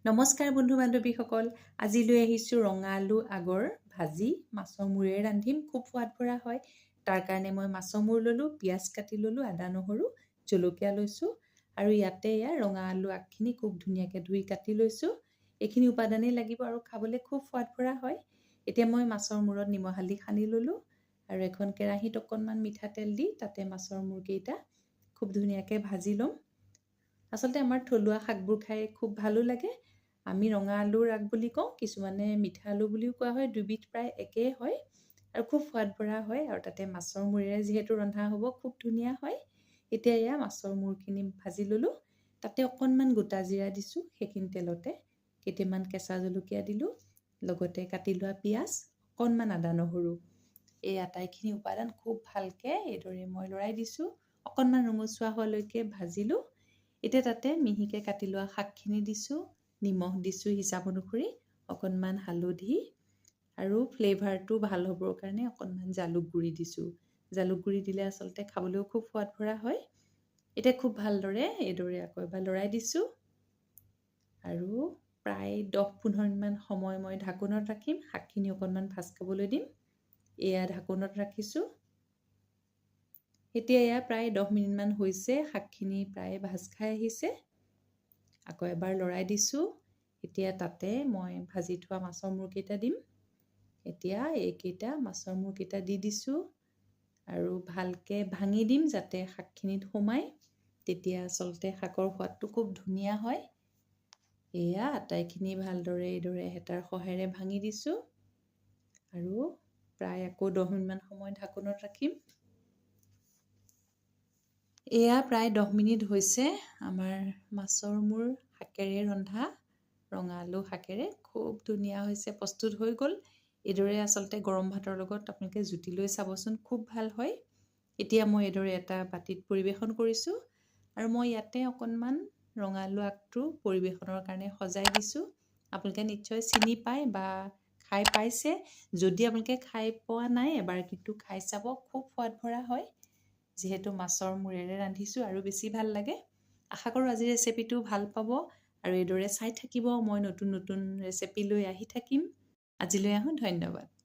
নমস্কাৰ বন্ধু বান্ধৱীসকল, আজি লৈ আহিছোঁ ৰঙা আলু আগৰ ভাজি মাছৰ মূৰেৰে ৰান্ধিম। খুব সোৱাদ ভৰা হয়। তাৰ কাৰণে মই মাছৰ মূৰ ল'লোঁ, পিঁয়াজ কাটি ল'লোঁ, আদা নহৰু জলকীয়া লৈছোঁ আৰু ইয়াতে ৰঙা আলু আগখিনি খুব ধুনীয়াকৈ ধুই কাটি লৈছোঁ। এইখিনি উপাদানেই লাগিব আৰু খাবলৈ খুব সোৱাদ ভৰা হয়। এতিয়া মই মাছৰ মূৰত নিমখ হালধি সানি ল'লোঁ আৰু এখন কেৰাহীত অকণমান মিঠাতেল দি তাতে মাছৰ মূৰকেইটা খুব ধুনীয়াকৈ ভাজি ল'ম। আচলতে আমাৰ থলুৱা শাকবোৰ খাই খুব ভালো লাগে। আমি ৰঙা আলুৰ আগ বুলি কওঁ, কিছুমানে মিঠা আলু বুলিও কোৱা হয়। দুবিধ প্ৰায় একেই হয় আৰু খুব সোৱাদ ভৰা হয় আৰু তাতে মাছৰ মূৰেৰে যিহেতু ৰন্ধা হ'ব খুব ধুনীয়া হয়। এতিয়া মাছৰ মূৰখিনি ভাজি ল'লোঁ। তাতে অকণমান গোটা জিৰা দিছোঁ, সেইখিনি তেলতে কেইটামান কেঁচা জলকীয়া দিলোঁ, লগতে কাটি লোৱা পিঁয়াজ, অকণমান আদা নহৰু, এই আটাইখিনি উপাদান খুব ভালকৈ এইদৰে মই লৰাই দিছোঁ। অকণমান ৰঙচুৱা হোৱালৈকে ভাজিলোঁ। এতিয়া তাতে মিহিকৈ কাটি লোৱা শাকখিনি দিছোঁ, নিমখ দিছোঁ হিচাপ অনুসৰি, অকণমান হালধি আৰু ফ্লেভাৰটো ভাল হ'বৰ কাৰণে অকণমান জালুক গুড়ি দিছোঁ। জালুক গুড়ি দিলে আচলতে খাবলৈও খুব সোৱাদ ভৰা হয়। এতিয়া খুব ভালদৰে এইদৰে আকৌ এবাৰ লৰাই দিছোঁ আৰু প্ৰায় 10-15 মিনিটমান সময় মই ঢাকোনত ৰাখিম। শাকখিনি অকণমান ভাজ খাবলৈ দিম। এয়া ঢাকোনত ৰাখিছোঁ। এতিয়া প্ৰায় 10 মিনিটমান হৈছে, শাকখিনি প্ৰায় ভাজ খাই আহিছে। আকৌ এবাৰ লৰাই দিছোঁ। এতিয়া তাতে মই ভাজি থোৱা মাছৰ মূৰকেইটা দিম। এতিয়া এইকেইটা মাছৰ মূৰকেইটা দি দিছোঁ আৰু ভালকৈ ভাঙি দিম যাতে শাকখিনিত সোমায়। তেতিয়া আচলতে শাকৰ সোৱাদটো খুব ধুনীয়া হয়। এয়া আটাইখিনি ভালদৰে এইদৰে হেতাৰ সহায়েৰে ভাঙি দিছোঁ আৰু প্ৰায় আকৌ 10 মিনিটমান সময় ঢাকোনত ৰাখিম। এয়া প্ৰায় 10 মিনিট হৈছে। আমাৰ মাছৰ মূৰ শাকেৰে ৰন্ধা ৰঙা আলু শাকেৰে খুব ধুনীয়া হৈছে, প্ৰস্তুত হৈ গ'ল। এইদৰে আচলতে গৰম ভাতৰ লগত আপোনালোকে জুতি লৈ চাবচোন, খুব ভাল হয়। এতিয়া মই এইদৰে এটা বাতিত পৰিৱেশন কৰিছোঁ আৰু মই ইয়াতে অকণমান ৰঙা আলু আগটো পৰিৱেশনৰ কাৰণে সজাই দিছোঁ। আপোনালোকে নিশ্চয় চিনি পায় বা খাই পাইছে। যদি আপোনালোকে খাই পোৱা নাই, এবাৰ কিন্তু খাই চাব, খুব সোৱাদ ভৰা হয়। যিহেতু মাছৰ মূৰেৰে ৰান্ধিছোঁ আৰু বেছি ভাল লাগে। আশা কৰোঁ আজিৰ ৰেচিপিটো ভাল পাব আৰু এইদৰে চাই থাকিব। মই নতুন নতুন ৰেচিপি লৈ আহি থাকিম। আজিলৈ আহোঁ, ধন্যবাদ।